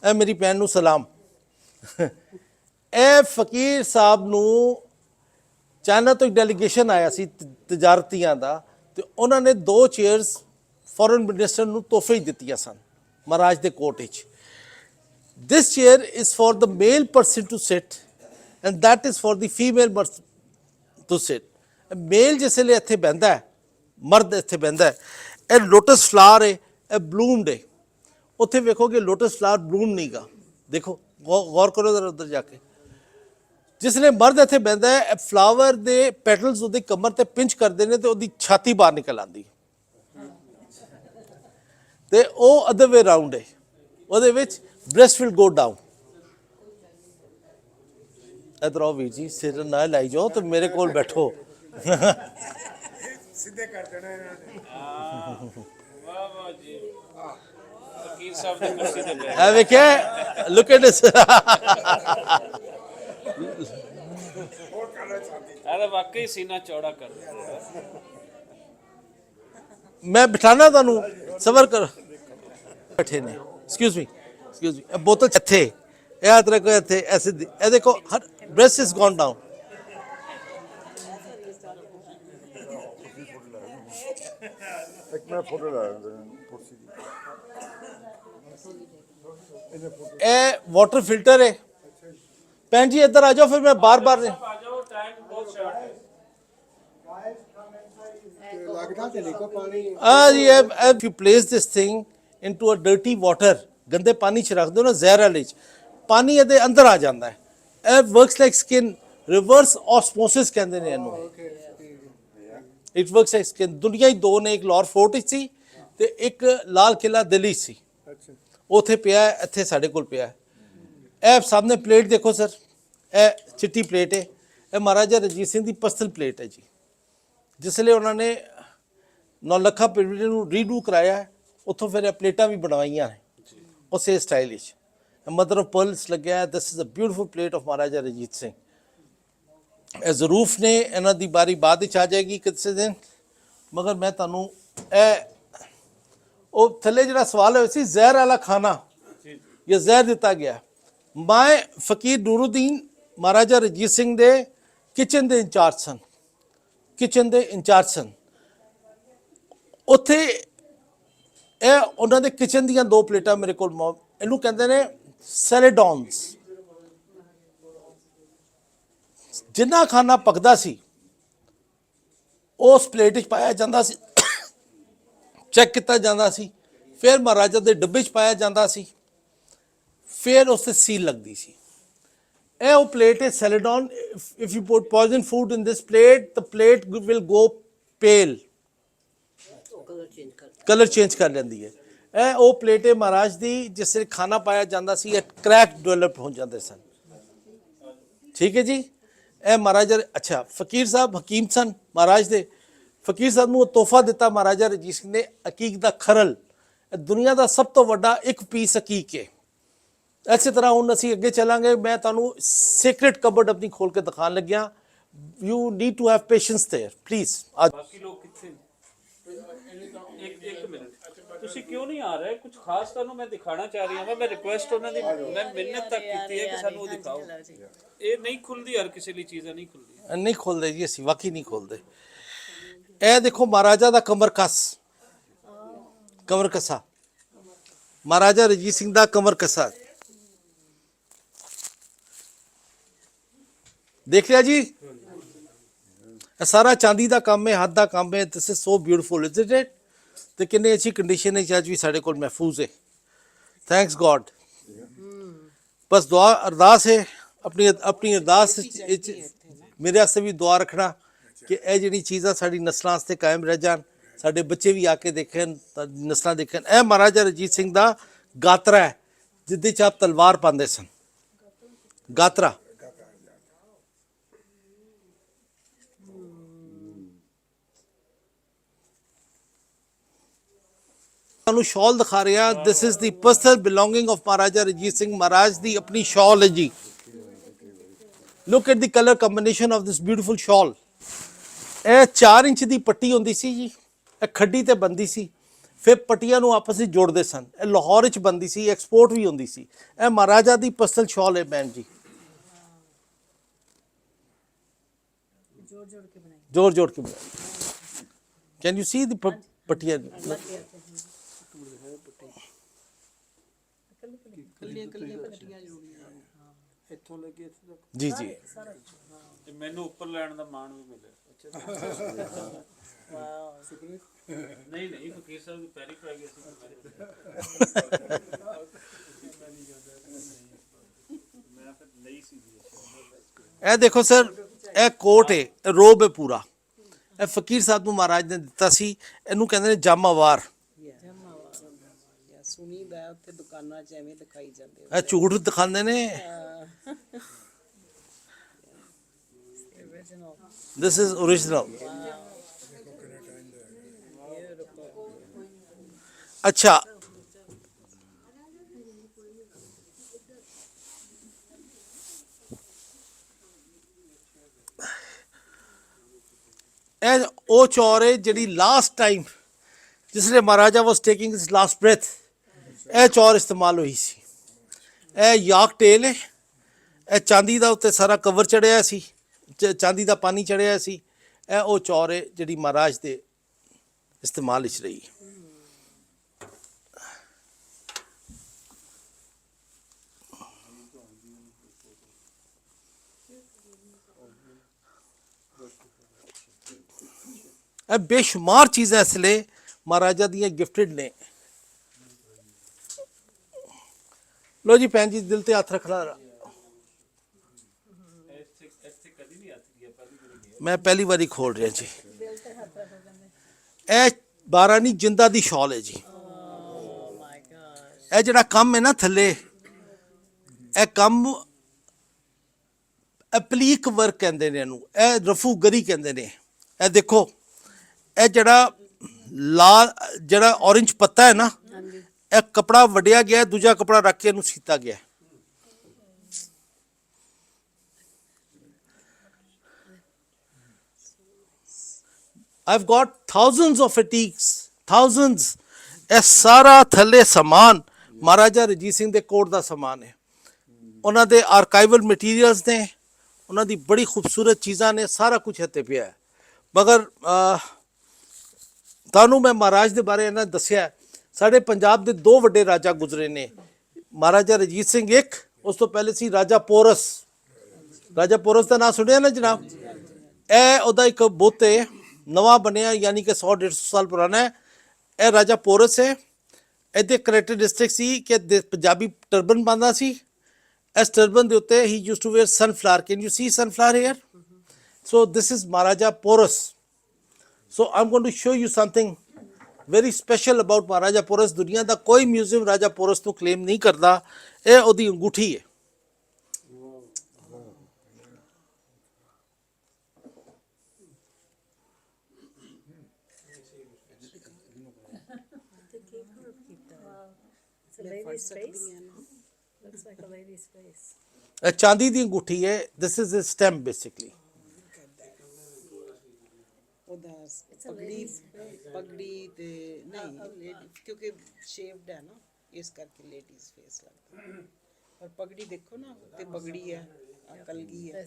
ਇਹ ਮੇਰੀ ਭੈਣ ਨੂੰ ਸਲਾਮ। ਇਹ ਫਕੀਰ ਸਾਹਿਬ ਨੂੰ ਚਾਈਨਾ ਤੋਂ ਇੱਕ ਡੈਲੀਗੇਸ਼ਨ ਆਇਆ ਸੀ ਤਜਾਰਤੀਆਂ ਦਾ, ਤੇ ਉਹਨਾਂ ਨੇ 2 ਚੇਅਰਸ ਫੋਰਨ ਮਿਨਿਸਟਰ ਨੂੰ ਤੋਹਫੇ ਦਿੱਤੀਆਂ ਸਨ ਮਹਾਰਾਜ ਦੇ ਕੋਰਟ ਵਿੱਚ। This chair is for the male person to sit and that is for the female person to sit. Male ਜਿਸ ਵੇਲੇ ਇੱਥੇ ਬਹਿੰਦਾ ਹੈ, ਮਰਦ ਇੱਥੇ ਬਹਿੰਦਾ ਹੈ, ਇਹ ਲੋਟਸ ਫਲਾਰ ਹੈ, ਇਹ ਬਲੂਮਡ ਹੈ। ਉੱਥੇ ਵੇਖੋਗੇ ਲੋਟਸ ਫਲਾਰ ਬਲੂਮ ਨਹੀਂ ਗਾ, ਦੇਖੋ ਗੌਰ ਕਰੋ ਜ਼ਰਾ ਉੱਧਰ ਜਾ ਕੇ। ਜਿਸ ਵੇਲੇ ਮਰਦ ਇੱਥੇ ਬਹਿੰਦਾ ਹੈ, ਇਹ ਫਲਾਵਰ ਦੇ ਪੈਟਲਸ ਉਹਦੀ ਕਮਰ ਤੇ ਪਿੰਚ ਕਰਦੇ ਨੇ ਤੇ ਉਹਦੀ ਛਾਤੀ ਬਾਹਰ ਨਿਕਲ ਆਉਂਦੀ ਤੇ ਉਹ ਅਦਰ ਵੇ ਰਾਉਂਡ ਹੈ, ਉਹਦੇ ਵਿੱਚ breast will go down. इधर आओ वीर जी, सिर ना लाई जाओ तो मेरे कोल बैठो। सीधे कर देना इन्होंने। वाह वाह जी, फकीर साहब ने कुर्सी पे बैठे। है वे क्या? Look at this. और करना चाहती। अरे वाकई सीना चौड़ा कर दिया। मैं बिठाना तानू सबर कर बैठे ने। Excuse me. Excuse me. बोतल ਇੱਥੇ ਇਹ ਆਤਰਾ ਕੋ ਇੱਥੇ ਐਸੇ ਇਹ ਦੇਖੋ ਹਰ breast is gone down. एक मैं फोटो ला रहा हूँ कुर्सी की। ਇਹ ਵਾਟਰ ਫਿਲਟਰ ਹੈ। ਭੈਣ ਜੀ ਇੱਧਰ ਆ ਜਾਓ, ਫਿਰ ਮੈਂ ਬਾਰ-ਬਾਰ आ जाओ, टाइम बहुत शॉर्ट है। लगता चले को पानी। जी if you place this thing into a dirty water, ਗੰਦੇ ਪਾਣੀ 'ਚ ਰੱਖ ਦਿਓ ਨਾ, ਜ਼ਹਿਰ ਵਾਲੇ 'ਚ, ਪਾਣੀ ਇਹਦੇ ਅੰਦਰ ਆ ਜਾਂਦਾ ਹੈ। ਇਹ ਵਰਕਸ ਲਾਈਕ ਸਕਿਨ, ਰਿਵਰਸ ਆਸਮੋਸਿਸ ਕਹਿੰਦੇ ਨੇ ਇਹਨੂੰ। It works like skin. ਦੁਨੀਆ ਹੀ 2 ਨੇ, ਇੱਕ ਲਾਹੌਰ ਫੋਰਟ ਵਿੱਚ ਸੀ ਤੇ ਇੱਕ ਲਾਲ ਕਿਲਾ ਦਿੱਲੀ ਸੀ। अच्छा। ਉੱਥੇ ਪਿਆ, ਇੱਥੇ ਸਾਡੇ ਕੋਲ ਪਿਆ। ਇਹ ਸਾਹਮਣੇ ਪਲੇਟ ਦੇਖੋ ਸਰ, ਇਹ ਚਿੱਟੀ ਪਲੇਟ ਹੈ, ਇਹ ਮਹਾਰਾਜਾ ਰਣਜੀਤ ਸਿੰਘ ਦੀ ਪਰਸਨਲ ਪਲੇਟ ਹੈ ਜੀ। ਜਿਸ ਵੇਲੇ ਉਹਨਾਂ ਨੇ ਨੌਲੱਖਾ ਪਿੰਡ ਨੂੰ ਰੀਡੂ ਕਰਾਇਆ, ਉੱਥੋਂ ਫਿਰ ਇਹ ਪਲੇਟਾਂ ਵੀ ਬਣਵਾਈਆਂ ਨੇ ਉਸੇ ਸਟਾਈਲ ਵਿੱਚ। ਮਦਰ ਆਫ ਪਰਲਸ ਲੱਗਿਆ। This is a beautiful plate of Maharaja Ranjit Singh. ਇਹ ਜ਼ਰੂਫ ਨੇ, ਇਹਨਾਂ ਦੀ ਬਾਰੀ ਬਾਅਦ ਵਿੱਚ ਆ ਜਾਏਗੀ ਕਿਸੇ ਦਿਨ, ਮਗਰ ਮੈਂ ਤੁਹਾਨੂੰ ਇਹ ਉਹ ਥੱਲੇ ਜਿਹੜਾ ਸਵਾਲ ਹੋਇਆ ਸੀ ਜ਼ਹਿਰ ਵਾਲਾ ਖਾਣਾ ਜਾਂ ਜ਼ਹਿਰ ਦਿੱਤਾ ਗਿਆ, ਮੈਂ ਫਕੀਰ ਨੂਰੁਦੀਨ ਮਹਾਰਾਜਾ ਰਣਜੀਤ ਸਿੰਘ ਦੇ ਕਿਚਨ ਦੇ ਇੰਚਾਰਜ ਸਨ। ਕਿਚਨ ਦੇ ਇੰਚਾਰਜ ਸਨ ਉੱਥੇ। ਇਹ ਉਹਨਾਂ ਦੇ ਕਿਚਨ ਦੀਆਂ 2 ਪਲੇਟਾਂ ਮੇਰੇ ਕੋਲ, ਇਹਨੂੰ ਕਹਿੰਦੇ ਨੇ ਸੈਲੇਡੋਨਸ। ਜਿੰਨਾ ਖਾਣਾ ਪੱਕਦਾ ਸੀ ਉਸ ਪਲੇਟ ਵਿੱਚ ਪਾਇਆ ਜਾਂਦਾ ਸੀ, ਚੈੱਕ ਕੀਤਾ ਜਾਂਦਾ ਸੀ, ਫਿਰ ਮਹਾਰਾਜਾ ਦੇ ਡੱਬੇ 'ਚ ਪਾਇਆ ਜਾਂਦਾ ਸੀ, ਫਿਰ ਉਸ 'ਤੇ ਸੀਲ ਲੱਗਦੀ ਸੀ। ਇਹ ਉਹ ਪਲੇਟ ਹੈ celadon. If you put poison food in this plate, the plate will go pale, colour change ਕਰ ਲੈਂਦੀ ਹੈ। ਇਹ ਉਹ ਪਲੇਟ ਹੈ ਮਹਾਰਾਜ ਦੀ ਜਿਸ ਵਿੱਚ ਖਾਣਾ ਪਾਇਆ ਜਾਂਦਾ ਸੀ, ਇਹ ਕ੍ਰੈਕ ਡਿਵੈਲਪ ਹੋ ਜਾਂਦੇ ਸਨ। ਠੀਕ ਹੈ ਜੀ। ਇਹ ਮਹਾਰਾਜਾ, ਅੱਛਾ ਫਕੀਰ ਸਾਹਿਬ ਹਕੀਮ ਸਨ ਮਹਾਰਾਜ ਦੇ। ਫਕੀਰ ਸਾਹਿਬ ਨੂੰ ਤੋਹਫਾ ਦਿੱਤਾ ਮਹਾਰਾਜਾ ਰਣਜੀਤ ਸਿੰਘ ਨੇ, ਅਕੀਕ ਦਾ ਖਰਲ। ਇਹ ਦੁਨੀਆ ਦਾ ਸਭ ਤੋਂ ਵੱਡਾ ਇੱਕ ਪੀਸ ਅਕੀਕ ਹੈ। ਇਸੇ ਤਰ੍ਹਾਂ ਹੁਣ ਅਸੀਂ ਅੱਗੇ ਚੱਲਾਂਗੇ। ਮੈਂ ਤੁਹਾਨੂੰ ਸੀਕ੍ਰੇਟ ਕਬਰਡ ਆਪਣੀ ਖੋਲ ਕੇ ਦਿਖਾਉਣ ਲੱਗਿਆ। You need to have patience there please. बाकी लोग कितने? एक मिनट, ਤੁਸੀਂ ਕਿਉਂ ਨਹੀਂ ਆ ਰਹੇ? ਕੁਝ ਖਾਸ ਤੁਹਾਨੂੰ ਮੈਂ ਦਿਖਾਣਾ ਚਾਹ ਰਹੀ ਹਾਂ। ਮੈਂ ਰਿਕੁਐਸਟ ਉਹਨਾਂ ਦੀ, ਮੈਂ ਮਿਹਨਤ ਤੱਕ ਕੀਤੀ ਹੈ ਕਿ ਸਾਨੂੰ ਉਹ ਦਿਖਾਓ। ਇਹ ਨਹੀਂ ਖੁੱਲਦੀ, ਹਰ ਕਿਸੇ ਲਈ ਚੀਜ਼ਾਂ ਨਹੀਂ ਖੁੱਲਦੀਆਂ। ਨਹੀਂ ਖੋਲਦੇ ਜੀ, ਅਸੀਂ ਵਾਕਈ ਨਹੀਂ ਖੋਲਦੇ। ਇਹ ਦੇਖੋ ਮਹਾਰਾਜਾ ਦਾ ਕਮਰਕਸ, ਕਮਰਕਸਾ, ਮਹਾਰਾਜਾ ਰਣਜੀਤ ਸਿੰਘ ਦਾ ਕਮਰਕਸਾ ਦੇਖ ਲਿਆ ਜੀ। ਇਹ ਸਾਰਾ ਚਾਂਦੀ ਦਾ ਕੰਮ ਹੈ, ਹੱਥ ਦਾ ਕੰਮ ਹੈ। This is so beautiful, isn't it? ਤੇ ਕਿੰਨੀ ਅੱਛੀ ਕੰਡੀਸ਼ਨ ਵਿੱਚ ਅੱਜ ਵੀ ਸਾਡੇ ਕੋਲ ਮਹਿਫੂਜ਼ ਹੈ। Thanks God. ਬਸ ਦੁਆ ਅਰਦਾਸ ਹੈ, ਆਪਣੀ ਅਰਦਾਸ ਵਿੱਚ ਮੇਰੇ ਵਾਸਤੇ ਵੀ ਦੁਆ ਰੱਖਣਾ ਕਿ ਇਹ ਜਿਹੜੀ ਚੀਜ਼ਾਂ ਸਾਡੀ ਨਸਲਾਂ ਵਾਸਤੇ ਕਾਇਮ ਰਹਿ ਜਾਣ, ਸਾਡੇ ਬੱਚੇ ਵੀ ਆ ਕੇ ਦੇਖਣ, ਨਸਲਾਂ ਦੇਖਣ। ਇਹ ਮਹਾਰਾਜਾ ਰਣਜੀਤ ਸਿੰਘ ਦਾ ਗਾਤਰਾ ਹੈ ਜਿਹਦੇ 'ਚ ਆਪ ਤਲਵਾਰ ਪਾਉਂਦੇ ਸਨ। ਗਾਤਰਾ ਤੁਹਾਨੂੰ ਸ਼ਾਲ ਦਿਖਾ ਰਿਹਾ। This is the personal belonging of Maharaja Ranjit Singh Maharaj ਦੀ ਆਪਣੀ ਸ਼ਾਲ ਹੈ ਜੀ। Look at the colour combination of this beautiful shawl. ਇਹ 4 ਇੰਚ ਦੀ ਪੱਟੀ ਹੁੰਦੀ ਸੀ ਜੀ, ਇਹ ਖੱਡੀ ਤੇ ਬੰਦੀ ਸੀ। ਫਿਰ ਪੱਟੀਆਂ ਨੂੰ ਆਪਸ ਵਿੱਚ ਜੋੜਦੇ ਸਨ। ਇਹ ਲਾਹੌਰ ਵਿੱਚ ਬਣਦੀ ਸੀ, ਐਕਸਪੋਰਟ ਵੀ ਹੁੰਦੀ ਸੀ। ਇਹ ਮਹਾਰਾਜਾ ਦੀ ਪਸਤਲ ਸ਼ਾਲ ਹੈ ਭੈਣ ਜੀ, ਜੋੜ ਜੋੜ ਕੇ ਬਣਾਈ। ਕੈਨ ਯੂ ਸੀ ਦੀ ਪੱਟੀਆਂ? ਜੀ ਜੀ, ਤੇ ਮੈਨੂੰ ਉੱਪਰ ਲੈਣ ਦਾ ਮਾਣ ਵੀ ਮਿਲਿਆ। ਨਹੀਂ ਨਹੀਂ, ਫਕੀਰ ਸਾਹਿਬ ਦੀ ਪੈਰੀ ਪੈ ਗਈ ਸੀ। ਮੈਂ ਫਿਰ ਲਈ ਸੀ। ਇਹ ਦੇਖੋ ਸਰ, ਇਹ ਕੋਟ ਹੈ, ਰੋਬ ਹੈ ਪੂਰਾ। ਇਹ ਫਕੀਰ ਸਾਹਿਬ ਨੂੰ ਮਹਾਰਾਜ ਨੇ ਦਿੱਤਾ ਸੀ। ਇਹਨੂੰ ਕਹਿੰਦੇ ਨੇ ਜਾਮਾਵਾਰ। ਸੁਣੀਦਾ ਉੱਥੇ ਦੁਕਾਨਾਂ 'ਚ ਐਵੇਂ ਦਿਖਾਈ ਜਾਂਦੇ। ਇਹ ਝੂਠ ਦਿਖਾਉਂਦੇ ਨੇ। This is original. ਅੱਛਾ, ਇਹ ਉਹ ਚੌਰ ਹੈ ਜਿਹੜੀ ਲਾਸਟ ਟਾਈਮ ਜਿਸਲੇ ਮਹਾਰਾਜਾ ਵਾਸ ਟੇਕਿੰਗ ਹਿਸ ਲਾਸਟ ਬ੍ਰੈਥ, ਇਹ ਚੌਰ ਇਸਤੇਮਾਲ ਹੋਈ ਸੀ। ਇਹ ਯਾਕ ਟੇਲ ਹੈ। ਇਹ ਚਾਂਦੀ ਦਾ ਉੱਤੇ ਸਾਰਾ ਕਵਰ ਚੜਿਆ ਸੀ, ਚਾਂਦੀ ਦਾ ਪਾਣੀ ਚੜਿਆ ਸੀ। ਇਹ ਉਹ ਚੌਰ ਹੈ ਜਿਹੜੀ ਮਹਾਰਾਜ ਦੇ ਇਸਤੇਮਾਲ ਵਿੱਚ ਰਹੀ। ਇਹ ਬੇਸ਼ੁਮਾਰ ਚੀਜ਼ਾਂ ਇਸ ਲਈ ਮਹਾਰਾਜਾ ਦੀਆਂ ਗਿਫਟਡ ਨੇ। ਲੋ ਜੀ ਭੈਣ ਜੀ, ਦਿਲ ਤੇ ਹੱਥ ਰੱਖਣਾ। ਮੈਂ ਪਹਿਲੀ ਵਾਰੀ ਖੋਲ ਰਿਹਾ ਜੀ। ਇਹ 12 ਨੀ ਜਿੰਦਾ ਦੀ ਸ਼ਾਲ ਹੈ ਜੀ। ਇਹ ਜਿਹੜਾ ਕੰਮ ਹੈ ਨਾ ਥੱਲੇ, ਇਹ ਕੰਮ ਐਪਲੀਕ ਵਰਕ ਕਹਿੰਦੇ ਨੇ ਇਹਨੂੰ। ਇਹ ਰਫੂਗਰੀ ਕਹਿੰਦੇ ਨੇ। ਇਹ ਦੇਖੋ, ਇਹ ਜਿਹੜਾ ਲਾਲ ਜਿਹੜਾ ਔਰੇਂਜ ਪੱਤਾ ਹੈ ਨਾ, ਇਹ ਕਪੜਾ ਵੜਿਆ ਗਿਆ, ਦੂਜਾ ਕਪੜਾ ਰੱਖ ਕੇ ਇਹਨੂੰ ਸੀਤਾ ਗਿਆ। I've got thousands of antiques, thousands। ਇਹ ਸਾਰਾ ਥੱਲੇ ਸਮਾਨ ਮਹਾਰਾਜਾ ਰਣਜੀਤ ਸਿੰਘ ਦੇ ਕੋਟ ਦਾ ਸਮਾਨ ਹੈ। ਉਹਨਾਂ ਦੇ ਆਰਕਾਈਵਲ ਮਟੀਰੀਅਲਸ ਨੇ, ਉਹਨਾਂ ਦੀ ਬੜੀ ਖੂਬਸੂਰਤ ਚੀਜ਼ਾਂ ਨੇ, ਸਾਰਾ ਕੁਝ ਇੱਥੇ ਪਿਆ ਹੈ। ਮਗਰ ਤੁਹਾਨੂੰ ਮੈਂ ਮਹਾਰਾਜ ਦੇ ਬਾਰੇ ਇਹਨਾਂ ਦੱਸਿਆ। ਸਾਡੇ ਪੰਜਾਬ ਦੇ 2 ਵੱਡੇ ਰਾਜਾ ਗੁਜ਼ਰੇ ਨੇ। ਮਹਾਰਾਜਾ ਰਣਜੀਤ ਸਿੰਘ ਇੱਕ, ਉਸ ਤੋਂ ਪਹਿਲੇ ਸੀ ਰਾਜਾ ਪੋਰਸ। ਰਾਜਾ ਪੋਰਸ ਦਾ ਨਾਮ ਸੁਣਿਆ ਨਾ ਜਨਾਬ? ਇਹ ਉਹਦਾ ਇੱਕ ਬੁੱਤ ਹੈ, ਨਵਾਂ ਬਣਿਆ, ਯਾਨੀ ਕਿ 100-150 ਸਾਲ ਪੁਰਾਣਾ ਹੈ। ਇਹ ਰਾਜਾ ਪੋਰਸ ਹੈ। ਇਹਦੇ ਕਰੈਕਟਰਿਸਟਿਕ ਸੀ ਕਿ ਪੰਜਾਬੀ ਟਰਬਨ ਪਾਉਂਦਾ ਸੀ। ਇਸ ਟਰਬਨ ਦੇ ਉੱਤੇ ਹੀ used to wear sunflower. Can you see sunflower here? So this is Maharaja Porus. So I'm going to show you something very special about Maharaja Porus। ਦੁਨੀਆ ਦਾ ਕੋਈ ਮਿਊਜ਼ੀਅਮ ਰਾਜਾ ਪੋਰਸ ਨੂੰ ਕਲੇਮ ਨਹੀਂ ਕਰਦਾ। ਇਹ ਉਹਦੀ ਅੰਗੂਠੀ ਹੈ। ਇਹ ਚਾਂਦੀ ਦੀ ਅੰਗੂਠੀ ਹੈ। This is his stamp basically। ਉਹਦਾ ਪਗੜੀ ਤੇ ਨਹੀਂ, ਕਿਉਂਕਿ ਸ਼ੇਵਡ ਹੈ ਨਾ, ਇਸ ਕਰਕੇ ਲੇਡੀਜ਼ ਫੇਸ ਲੱਗਦਾ। ਪਰ ਪਗੜੀ ਦੇਖੋ ਨਾ, ਤੇ ਪਗੜੀ ਹੈ, ਕਲਗੀ ਹੈ,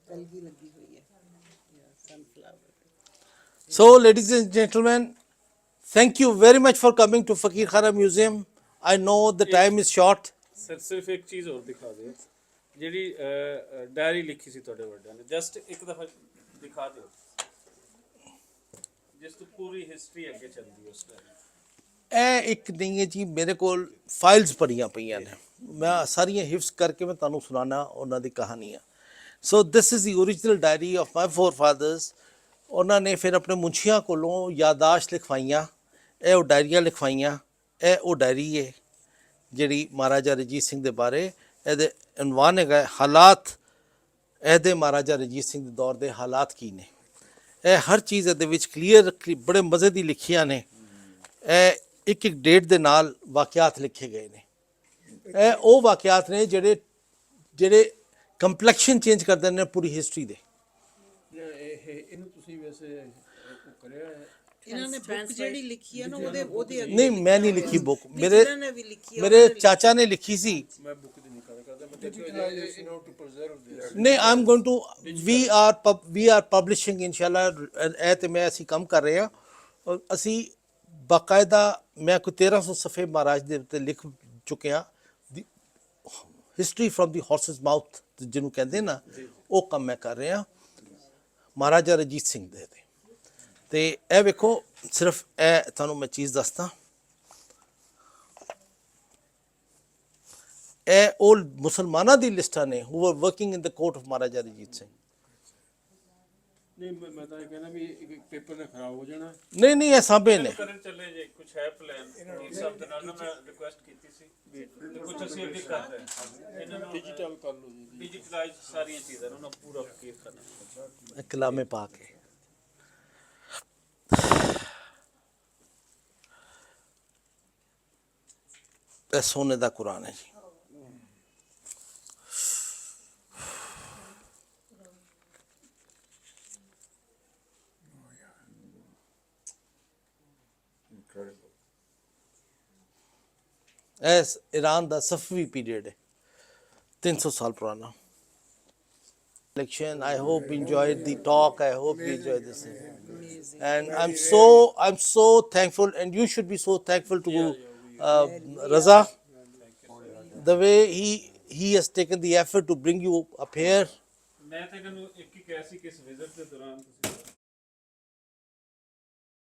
ਕਲਗੀ ਲੱਗੀ ਹੋਈ ਹੈ, sunflower. So ladies and gentlemen, thank you very much for coming to Fakir Khana Museum। I know the time is short। Sir ਸਿਰਫ ਇੱਕ ਚੀਜ਼ ਹੋਰ ਦਿਖਾ ਦਿਓ, ਜਿਹੜੀ ਡਾਇਰੀ ਲਿਖੀ ਸੀ ਤੁਹਾਡੇ ਵੱਡਿਆਂ ਨੇ, ਜਸਟ ਇੱਕ ਦਫਾ ਦਿਖਾ ਦਿਓ, ਜਿਸ ਤੋਂ ਪੂਰੀ ਹਿਸਟਰੀ ਅੱਗੇ ਚੱਲਦੀ ਉਸ ਟਾਈਮ। ਇਹ ਇੱਕ ਨਹੀਂ ਹੈ ਜੀ, ਮੇਰੇ ਕੋਲ ਫਾਈਲਸ ਭਰੀਆਂ ਪਈਆਂ ਨੇ। ਮੈਂ ਸਾਰੀਆਂ ਹਿਫਜ਼ ਕਰਕੇ ਮੈਂ ਤੁਹਾਨੂੰ ਸੁਣਾਉਣਾ ਉਹਨਾਂ ਦੀ ਕਹਾਣੀਆਂ। So this is the original diary of my forefathers. ਉਹਨਾਂ ਨੇ ਫਿਰ ਆਪਣੇ ਮੁਨਸ਼ੀਆਂ ਕੋਲੋਂ ਯਾਦਾਸ਼ਤ ਲਿਖਵਾਈਆਂ। ਇਹ ਉਹ ਡਾਇਰੀਆਂ ਲਿਖਵਾਈਆਂ। ਇਹ ਉਹ ਡਾਇਰੀ ਹੈ ਜਿਹੜੀ ਮਹਾਰਾਜਾ ਰਣਜੀਤ ਸਿੰਘ ਦੇ ਬਾਰੇ। ਇਹਦੇ ਅਨਵਾਨ ਹੈਗਾ ਹਾਲਾਤ। ਇਹਦੇ ਮਹਾਰਾਜਾ ਰਣਜੀਤ ਸਿੰਘ ਦੇ ਦੌਰ ਦੇ ਹਾਲਾਤ ਕੀ ਨੇ। ਇਹ ਹਰ ਚੀਜ਼ ਇਹਦੇ ਵਿੱਚ ਕਲੀਅਰ, ਬੜੇ ਮਜ਼ੇ ਦੀ ਲਿਖੀਆਂ ਨੇ। ਇਹ ਇੱਕ ਇੱਕ ਡੇਟ ਦੇ ਨਾਲ ਵਾਕਿਆਤ ਲਿਖੇ ਗਏ ਨੇ। ਇਹ ਉਹ ਵਾਕਿਆਤ ਨੇ ਜਿਹੜੇ ਕੰਪਲੈਕਸ਼ਨ ਚੇਂਜ ਕਰ ਦਿੰਦੇ ਨੇ ਪੂਰੀ ਹਿਸਟਰੀ ਦੇ। ਇਹਨੂੰ ਤੁਸੀਂ ਵੈਸੇ ਕਰਿਆ ਇਹਨਾਂ ਨੇ ਬੁੱਕ ਜਿਹੜੀ ਲਿਖੀ ਹੈ ਨਾ ਉਹਦੇ ਅੱਗੇ ਨਹੀਂ ਮੈਂ ਨਹੀਂ ਲਿਖੀ ਬੁੱਕ ਮੇਰੇ ਜਿਨ੍ਹਾਂ ਨੇ ਵੀ ਲਿਖੀ ਹੈ ਮੇਰੇ ਚਾਚਾ ਨੇ ਲਿਖੀ ਸੀ ਨਹੀਂ I am going to we are publishing ਇਨਸ਼ਾਅੱਲਾ ਇਹ ਤੇ ਮੈਂ ਅਸੀਂ ਕੰਮ ਕਰ ਰਹੇ ਹਾਂ ਔਰ ਅਸੀਂ ਬਾਕਾਇਦਾ ਮੈਂ ਕੋਈ 1300 ਸਫੇ ਮਹਾਰਾਜ ਦੇ ਉੱਤੇ ਲਿਖ ਚੁੱਕਿਆ history from the horses mouth ਜਿਹਨੂੰ ਕਹਿੰਦੇ ਨਾ ਉਹ ਕੰਮ ਮੈਂ ਕਰ ਰਿਹਾ ਮਹਾਰਾਜਾ ਰਣਜੀਤ ਸਿੰਘ ਦੇ ਤੇ ਇਹ ਵੇਖੋ ਸਿਰਫ ਇਹ ਤੁਹਾਨੂੰ ਮੈਂ ਚੀਜ਼ ਦੱਸਦਾ ਇਹ ਉਹ ਮੁਸਲਮਾਨਾਂ ਦੀ ਲਿਸਟਾਂ ਨੇ who are working in the court of Maharaja Ranjit Singh ਨਹੀਂ ਮੈਂ ਤਾਂ ਇਹ ਕਹਿੰਦਾ ਵੀ ਇੱਕ ਪੇਪਰ ਨਾ ਖਰਾਬ ਹੋ ਜਾਣਾ ਨਹੀਂ ਇਹ ਸਾਂਭੇ ਨੇ ਕਰਨ ਚੱਲੇ ਜੇ ਕੁਝ ਹੈ ਪਲਾਨ ਇਹ ਸਭ ਦੇ ਨਾਲ ਨਾ ਮੈਂ ਰਿਕੁਐਸਟ ਕੀਤੀ ਸੀ ਤੇ ਕੁਝ ਅਸੀਂ ਅੱਗੇ ਕਰ ਰਹੇ ਹਾਂ ਇਹਨਾਂ ਨੂੰ ਡਿਜੀਟਲ ਕਰ ਲਓ ਜੀ ਡਿਜੀਟਲਾਈਜ਼ ਸਾਰੀਆਂ ਚੀਜ਼ਾਂ ਨੂੰ ਨਾ ਪੂਰਾ ਕੇਅਰ ਕਰਨਾ ਕਲਾਮੇ ਪਾ ਕੇ ਇਹ ਸੋਨੇ ਦਾ ਕੁਰਾਨ ਹੈ ਜੀ Incredible. ਇਸ ईरान ਦਾ ਸਫਵੀ ਪੀਰੀਅਡ ਹੈ 300 ਸਾਲ ਪੁਰਾਣਾ election I hope you enjoyed the talk I hope you enjoyed this and I'm so thankful and you should be so thankful to Raza the way he has taken the effort to bring you up here ਮੈਂ ਤਾਂ ਇਹਨੂੰ ਇੱਕ ਹੀ ਕਿਹਾ ਸੀ ਕਿ ਇਸ visit ਦੇ ਦੌਰਾਨ ਤੁਸੀਂ